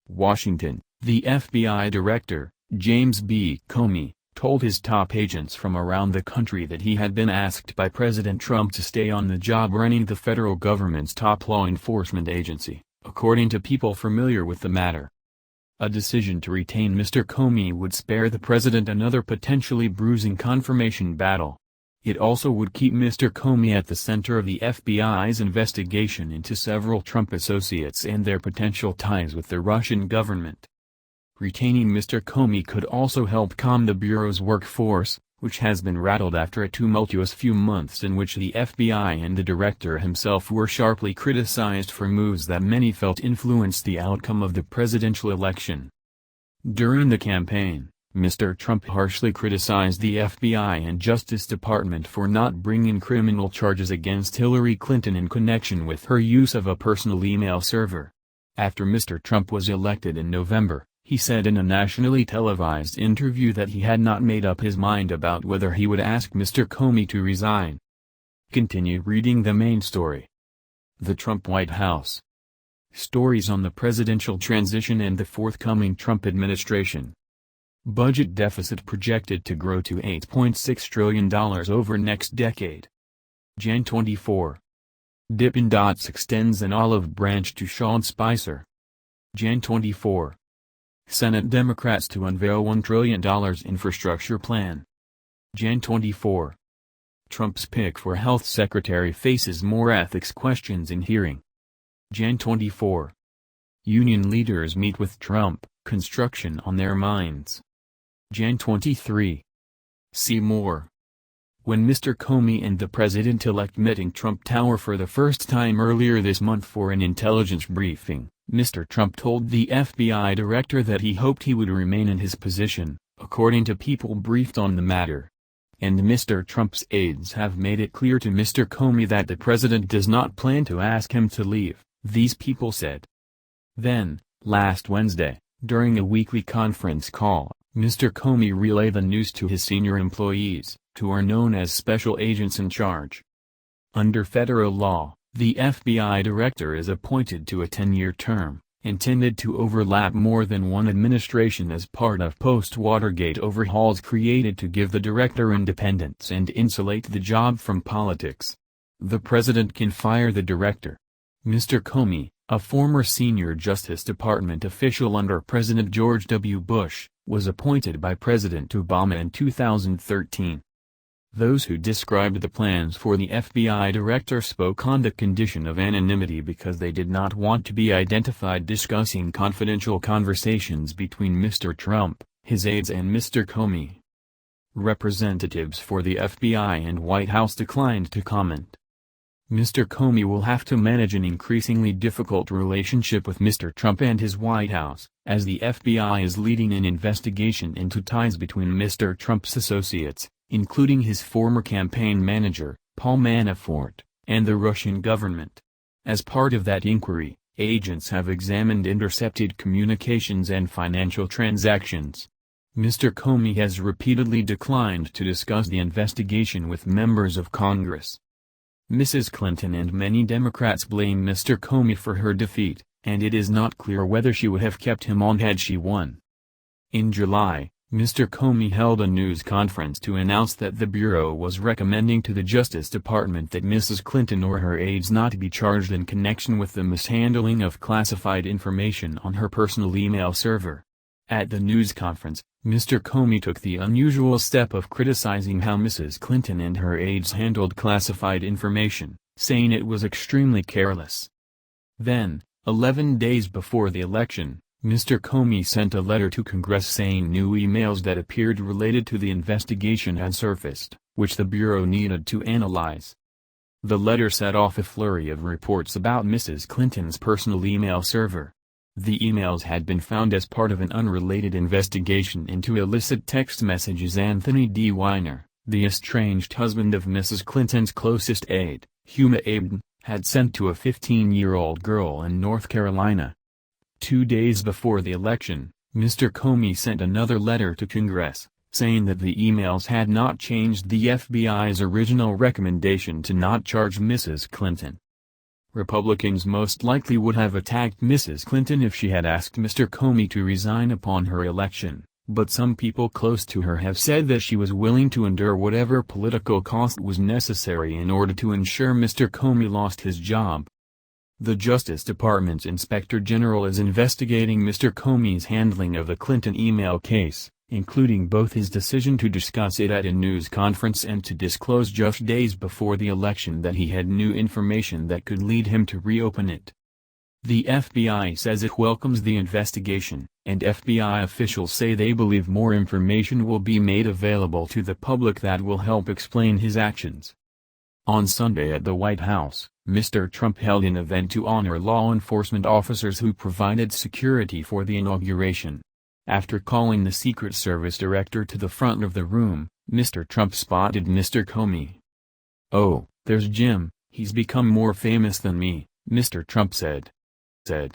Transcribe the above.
Washington, the FBI director, James B. Comey, told his top agents from around the country that he had been asked by President Trump to stay on the job running the federal government's top law enforcement agency, according to people familiar with the matter. A decision to retain Mr. Comey would spare the president another potentially bruising confirmation battle. It also would keep Mr. Comey at the center of the FBI's investigation into several Trump associates and their potential ties with the Russian government. Retaining Mr. Comey could also help calm the Bureau's workforce, which has been rattled after a tumultuous few months in which the FBI and the director himself were sharply criticized for moves that many felt influenced the outcome of the presidential election. During the campaign, Mr. Trump harshly criticized the FBI and Justice Department for not bringing criminal charges against Hillary Clinton in connection with her use of a personal email server. After Mr. Trump was elected in November, he said in a nationally televised interview that he had not made up his mind about whether he would ask Mr. Comey to resign. Continue reading the main story. The Trump White House. Stories on the presidential transition and the forthcoming Trump administration. Budget deficit projected to grow to $8.6 trillion over next decade. Jan 24. Dippin' Dots extends an olive branch to Sean Spicer. Jan 24. Senate Democrats to unveil $1 trillion infrastructure plan. Jan 24. Trump's pick for health secretary faces more ethics questions in hearing. Jan 24. Union leaders meet with Trump, construction on their minds. Jan 23. See more. When Mr. Comey and the president-elect met in Trump Tower for the first time earlier this month for an intelligence briefing, Mr. Trump told the FBI director that he hoped he would remain in his position, according to people briefed on the matter. And Mr. Trump's aides have made it clear to Mr. Comey that the president does not plan to ask him to leave, these people said. Then, last Wednesday, during a weekly conference call, Mr. Comey relayed the news to his senior employees, who are known as special agents in charge. Under federal law, the FBI director is appointed to a 10-year term, intended to overlap more than one administration as part of post-Watergate overhauls created to give the director independence and insulate the job from politics. The president can fire the director. Mr. Comey, a former senior Justice Department official under President George W. Bush, was appointed by President Obama in 2013. Those who described the plans for the FBI director spoke on the condition of anonymity because they did not want to be identified discussing confidential conversations between Mr. Trump, his aides and Mr. Comey. Representatives for the FBI and White House declined to comment. Mr. Comey will have to manage an increasingly difficult relationship with Mr. Trump and his White House, as the FBI is leading an investigation into ties between Mr. Trump's associates, including his former campaign manager, Paul Manafort, and the Russian government. As part of that inquiry, agents have examined intercepted communications and financial transactions. Mr. Comey has repeatedly declined to discuss the investigation with members of Congress. Mrs. Clinton and many Democrats blame Mr. Comey for her defeat, and it is not clear whether she would have kept him on had she won. In July, Mr. Comey held a news conference to announce that the Bureau was recommending to the Justice Department that Mrs. Clinton or her aides not be charged in connection with the mishandling of classified information on her personal email server. At the news conference, Mr. Comey took the unusual step of criticizing how Mrs. Clinton and her aides handled classified information, saying it was extremely careless. Then, 11 days before the election, Mr. Comey sent a letter to Congress saying new emails that appeared related to the investigation had surfaced, which the Bureau needed to analyze. The letter set off a flurry of reports about Mrs. Clinton's personal email server. The emails had been found as part of an unrelated investigation into illicit text messages Anthony D. Weiner, the estranged husband of Mrs. Clinton's closest aide, Huma Abedin, had sent to a 15-year-old girl in North Carolina. 2 days before the election, Mr. Comey sent another letter to Congress, saying that the emails had not changed the FBI's original recommendation to not charge Mrs. Clinton. Republicans most likely would have attacked Mrs. Clinton if she had asked Mr. Comey to resign upon her election, but some people close to her have said that she was willing to endure whatever political cost was necessary in order to ensure Mr. Comey lost his job. The Justice Department's Inspector General is investigating Mr. Comey's handling of the Clinton email case, including both his decision to discuss it at a news conference and to disclose just days before the election that he had new information that could lead him to reopen it. The FBI says it welcomes the investigation, and FBI officials say they believe more information will be made available to the public that will help explain his actions. On Sunday at the White House, Mr. Trump held an event to honor law enforcement officers who provided security for the inauguration. After calling the Secret Service director to the front of the room, Mr. Trump spotted Mr. Comey. "Oh, there's Jim, he's become more famous than me," Mr. Trump said.